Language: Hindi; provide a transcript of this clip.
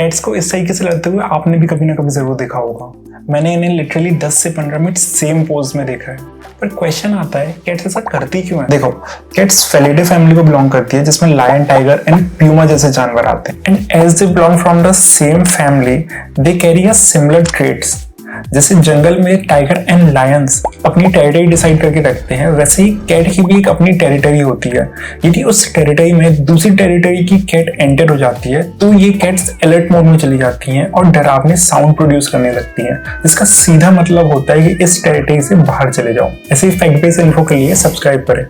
कैट्स को इस तरीके से लड़ते हुए आपने भी कभी ना कभी जरूर देखा होगा। मैंने इन्हें लिटरली 10 से 15 मिनट सेम पोज में देखा है। पर क्वेश्चन आता है, कैट्स ऐसा करती क्यों है? देखो, कैट्स फेलिडे फैमिली को बिलोंग करती है, जिसमें लायन, टाइगर एंड प्यूमा जैसे जानवर आते हैं। And as they belong from the same family, they carry a similar traits. जैसे जंगल में टाइगर एंड लायंस अपनी टेरिटरी डिसाइड करके रखते हैं, वैसे ही कैट की भी एक अपनी टेरिटरी होती है। यदि उस टेरिटरी में दूसरी टेरिटरी की कैट एंटर हो जाती है तो ये कैट्स अलर्ट मोड में चली जाती हैं और डरावने साउंड प्रोड्यूस करने लगती हैं, जिसका सीधा मतलब होता है कि इस टेरिटरी से बाहर चले जाओ। ऐसे ही फैक्ट बेस्ड इन्फो के लिए सब्सक्राइब करें।